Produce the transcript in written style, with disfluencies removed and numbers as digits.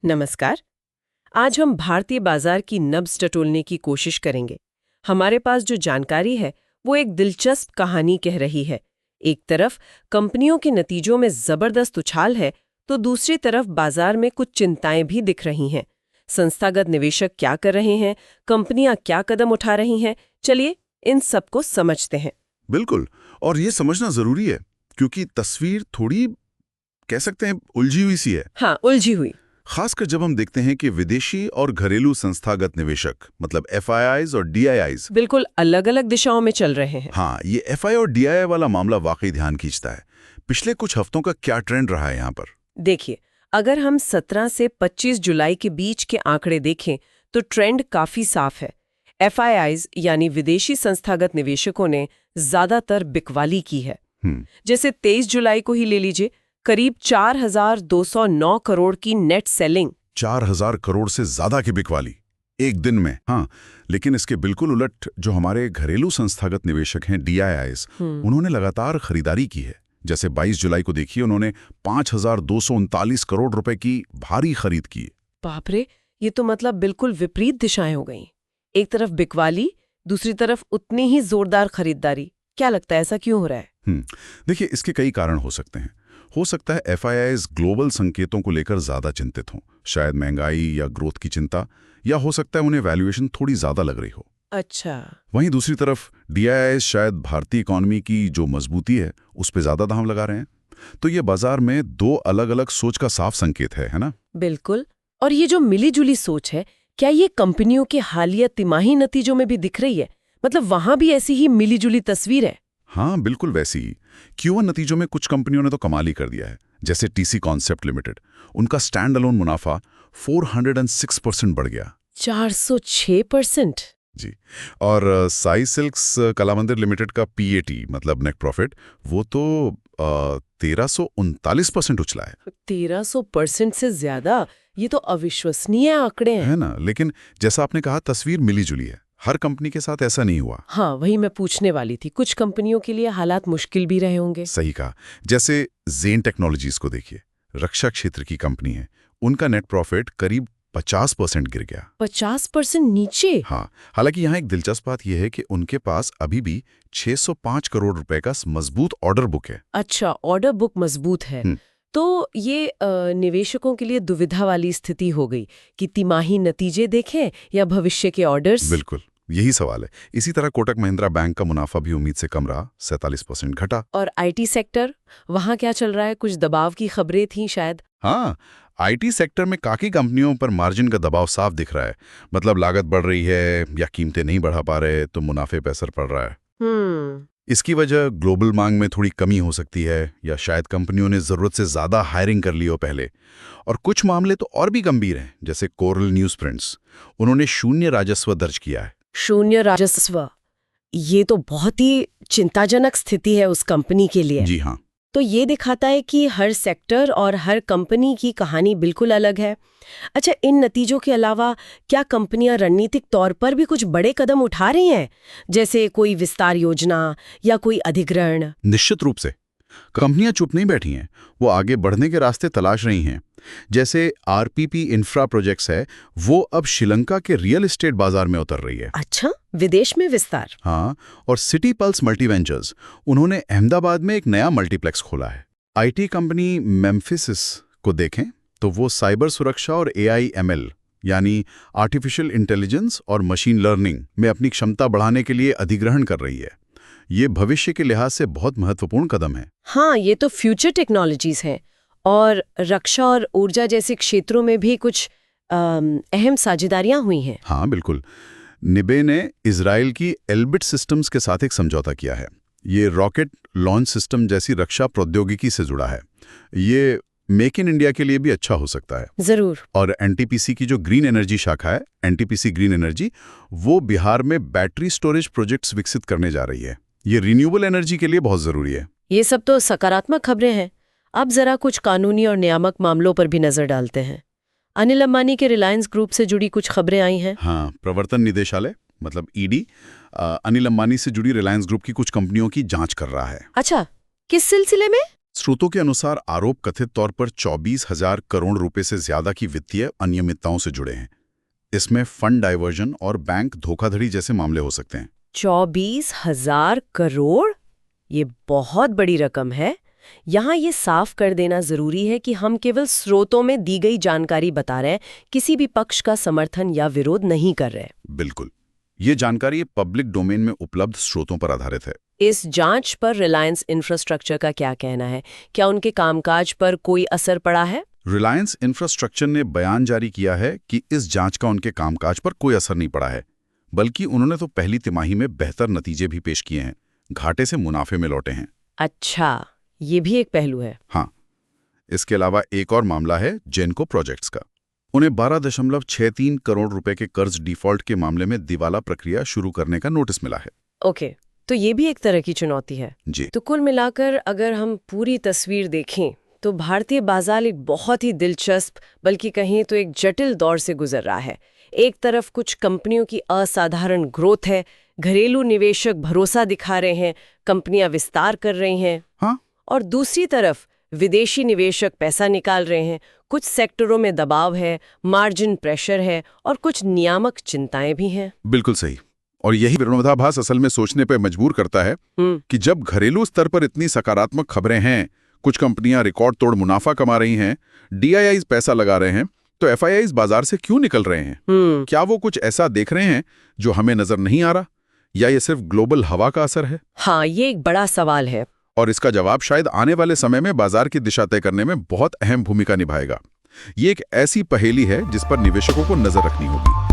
नमस्कार। आज हम भारतीय बाजार की नब्ज टटोलने की कोशिश करेंगे। हमारे पास जो जानकारी है वो एक दिलचस्प कहानी कह रही है। एक तरफ कंपनियों के नतीजों में जबरदस्त उछाल है, तो दूसरी तरफ बाजार में कुछ चिंताएं भी दिख रही हैं। संस्थागत निवेशक क्या कर रहे हैं, कंपनियां क्या कदम उठा रही हैं, चलिए इन सबको समझते हैं। बिल्कुल। और ये समझना जरूरी है क्योंकि तस्वीर थोड़ी कह सकते हैं उलझी हुई सी है। हाँ, उलझी हुई। खासकर जब हम देखते हैं कि विदेशी और घरेलू संस्थागत निवेशक मतलब FIIs और DIIs बिल्कुल अलग अलग दिशाओं में चल रहे हैं। हाँ, ये FI और DII वाला मामला वाकई ध्यान खींचता है। पिछले कुछ हफ्तों का क्या ट्रेंड रहा है यहाँ पर? देखिए, अगर हम 17 से 25 जुलाई के बीच के आंकड़े देखें तो ट्रेंड काफी साफ है। FIIs यानी विदेशी संस्थागत निवेशकों ने ज्यादातर बिकवाली की है। जैसे 23 जुलाई को ही ले लीजिए, करीब 4,209 करोड़ की नेट सेलिंग। 4,000 करोड़ से ज्यादा की बिकवाली एक दिन में। हाँ, लेकिन इसके बिल्कुल उलट जो हमारे घरेलू संस्थागत निवेशक हैं DIIs, उन्होंने लगातार खरीदारी की है। जैसे 22 जुलाई को देखिए, उन्होंने 5,239 करोड़ रुपए की भारी खरीद की। बाप रे, ये तो मतलब बिल्कुल विपरीत दिशाएं हो गईं। एक तरफ बिकवाली, दूसरी तरफ उतनी ही जोरदार खरीदारी। क्या लगता है ऐसा क्यों हो रहा है? देखिए, इसके कई कारण हो सकते हैं। हो सकता है FIIs ग्लोबल संकेतों को लेकर ज्यादा चिंतित हों, शायद महंगाई या ग्रोथ की चिंता, या हो सकता है उन्हें वैल्यूएशन थोड़ी ज्यादा लग रही हो। अच्छा। वहीं दूसरी तरफ DIIs शायद भारतीय इकोनॉमी की जो मजबूती है उस पर ज्यादा दांव लगा रहे हैं। तो ये बाजार में दो अलग अलग सोच का साफ संकेत है ना? बिल्कुल। और ये जो मिली-जुली सोच है, क्या ये कंपनियों के हालिया तिमाही नतीजों में भी दिख रही है? मतलब वहां भी ऐसी ही मिली-जुली तस्वीर है? हाँ, बिल्कुल वैसी ही। Q1 नतीजों में कुछ कंपनियों ने तो कमाल ही कर दिया है, जैसे TC कॉन्सेप्ट लिमिटेड। उनका स्टैंड अलोन मुनाफा 406% बढ़ गया। 406%? जी। और साई सिल्क्स कलामंदिर लिमिटेड का PAT मतलब नेट प्रॉफिट, वो तो 1339% उछला है। 1300% से ज्यादा? ये तो अविश्वसनीय आंकड़े हैं। है ना? लेकिन जैसा आपने कहा, तस्वीर मिली जुली है। हर कंपनी के साथ ऐसा नहीं हुआ। हाँ, वही मैं पूछने वाली थी। कुछ कंपनियों के लिए हालात मुश्किल भी रहे होंगे। सही कहा। जैसे ज़ेन टेक्नोलॉजीज को देखिए, रक्षा क्षेत्र की कंपनी है। उनका नेट प्रॉफिट करीब 50% गिर गया। 50% नीचे? हाँ, हालांकि यहाँ एक दिलचस्प बात यह है कि उनके पास अभी भी 605 करोड़ रुपए का मजबूत ऑर्डर बुक है। अच्छा, ऑर्डर बुक मजबूत है। तो ये निवेशकों के लिए दुविधा वाली स्थिति हो गई कि तिमाही नतीजे देखें या भविष्य के ऑर्डर्स। बिल्कुल, यही सवाल है। इसी तरह कोटक महिंद्रा बैंक का मुनाफा भी उम्मीद से कम रहा, 47% घटा। और IT सेक्टर, वहां क्या चल रहा है? कुछ दबाव की खबरें थीं शायद। हाँ, IT सेक्टर में काफी कंपनियों पर मार्जिन का दबाव साफ दिख रहा है। मतलब लागत बढ़ रही है या कीमतें नहीं बढ़ा पा रहे, तो मुनाफे पे असर पड़ रहा है। इसकी वजह ग्लोबल मांग में थोड़ी कमी हो सकती है, या शायद कंपनियों ने जरूरत से ज्यादा हायरिंग कर ली हो पहले। और कुछ मामले तो और भी गंभीर हैं, जैसे कोरल न्यूज़प्रिंट्स। उन्होंने शून्य राजस्व दर्ज किया है। शून्य राजस्व, ये तो बहुत ही चिंताजनक स्थिति है उस कंपनी के लिए। जी हाँ। तो ये दिखाता है कि हर सेक्टर और हर कंपनी की कहानी बिल्कुल अलग है। अच्छा, इन नतीजों के अलावा क्या कंपनियां रणनीतिक तौर पर भी कुछ बड़े कदम उठा रही हैं, जैसे कोई विस्तार योजना या कोई अधिग्रहण? निश्चित रूप से कंपनियां चुप नहीं बैठी हैं, वो आगे बढ़ने के रास्ते तलाश रही हैं। जैसे RPP इंफ्रा प्रोजेक्ट्स है, वो अब श्रीलंका के रियल एस्टेट बाजार में उतर रही है। अच्छा, विदेश में विस्तार? हाँ, और सिटी पल्स मल्टीवेंचर्स, उन्होंने अहमदाबाद में एक नया मल्टीप्लेक्स खोला है। IT कंपनी मेम्फिसिस को देखें तो वो साइबर सुरक्षा और AI/ML यानी आर्टिफिशियल इंटेलिजेंस और मशीन लर्निंग में अपनी क्षमता बढ़ाने के लिए अधिग्रहण कर रही है। ये भविष्य के लिहाज से बहुत महत्वपूर्ण कदम है। हाँ, ये तो फ्यूचर टेक्नोलॉजीज हैं। और रक्षा और ऊर्जा जैसे क्षेत्रों में भी कुछ अहम साझेदारियां हुई हैं। हाँ, बिल्कुल। निबे ने इजराइल की एल्बिट सिस्टम्स के साथ एक समझौता किया है। ये रॉकेट लॉन्च सिस्टम जैसी रक्षा प्रौद्योगिकी से जुड़ा है। ये मेक इन इंडिया के लिए भी अच्छा हो सकता है। जरूर। और NTPC की जो ग्रीन एनर्जी शाखा है, NTPC ग्रीन एनर्जी, वो बिहार में बैटरी स्टोरेज प्रोजेक्ट्स विकसित करने जा रही है। ये रिन्यूएबल एनर्जी के लिए बहुत जरूरी है। ये सब तो सकारात्मक खबरें हैं। अब जरा कुछ कानूनी और नियामक मामलों पर भी नजर डालते हैं। अनिल अंबानी के रिलायंस ग्रुप से जुड़ी कुछ खबरें आई हैं। हाँ, प्रवर्तन निदेशालय मतलब ED अनिल अंबानी से जुड़ी रिलायंस ग्रुप की कुछ कंपनियों की जांच कर रहा है। अच्छा, किस सिलसिले में? स्रोतों के अनुसार आरोप कथित तौर पर 24,000 करोड़ रुपए से ज्यादा की वित्तीय अनियमितताओं से जुड़े हैं। इसमें फंड डाइवर्जन और बैंक धोखाधड़ी जैसे मामले हो सकते हैं। 24,000 करोड़? ये बहुत बड़ी रकम है। यहाँ ये साफ कर देना जरूरी है कि हम केवल स्रोतों में दी गई जानकारी बता रहे हैं, किसी भी पक्ष का समर्थन या विरोध नहीं कर रहे। बिल्कुल, ये जानकारी पब्लिक डोमेन में उपलब्ध स्रोतों पर आधारित है। इस जांच पर रिलायंस इंफ्रास्ट्रक्चर का क्या कहना है? क्या उनके कामकाज पर कोई असर पड़ा है? रिलायंस इंफ्रास्ट्रक्चर ने बयान जारी किया है कि इस जांच का उनके कामकाज पर कोई असर नहीं पड़ा है, बल्कि उन्होंने तो पहली तिमाही में बेहतर नतीजे भी पेश किए हैं, घाटे से मुनाफे में लौटे हैं। अच्छा, ये भी एक पहलू है। हाँ, इसके अलावा एक और मामला है जेनको प्रोजेक्ट्स का। उन्हें 12.63 करोड़ रुपए के कर्ज डिफॉल्ट के मामले में दिवाला प्रक्रिया शुरू करने का नोटिस मिला है। ओके, तो ये भी एक तरह की चुनौती है जी। तो कुल मिलाकर अगर हम पूरी तस्वीर देखें तो भारतीय बाजार एक बहुत ही दिलचस्प, बल्कि कहीं तो एक जटिल दौर से गुजर रहा है। एक तरफ कुछ कंपनियों की असाधारण ग्रोथ है, घरेलू निवेशक भरोसा दिखा रहे हैं, कंपनियां विस्तार कर रही हैं। हाँ, और दूसरी तरफ विदेशी निवेशक पैसा निकाल रहे हैं, कुछ सेक्टरों में दबाव है, मार्जिन प्रेशर है और कुछ नियामक चिंताएं भी हैं। बिल्कुल सही। और यही विरोधाभास असल में सोचने पर मजबूर करता है कि जब घरेलू स्तर पर इतनी सकारात्मक खबरें हैं, कुछ कंपनियां रिकॉर्ड तोड़ मुनाफा कमा रही हैं, डीआईआईज पैसा लगा रहे हैं, तो एफआईआईज बाजार से क्यों निकल रहे हैं? क्या वो कुछ ऐसा देख रहे हैं जो हमें नजर नहीं आ रहा, या ये सिर्फ ग्लोबल हवा का असर है? हाँ, ये एक बड़ा सवाल है और इसका जवाब शायद आने वाले समय में बाजार की दिशा तय करने में बहुत अहम भूमिका निभाएगा। ये एक ऐसी पहेली है जिस पर निवेशकों को नजर रखनी होगी।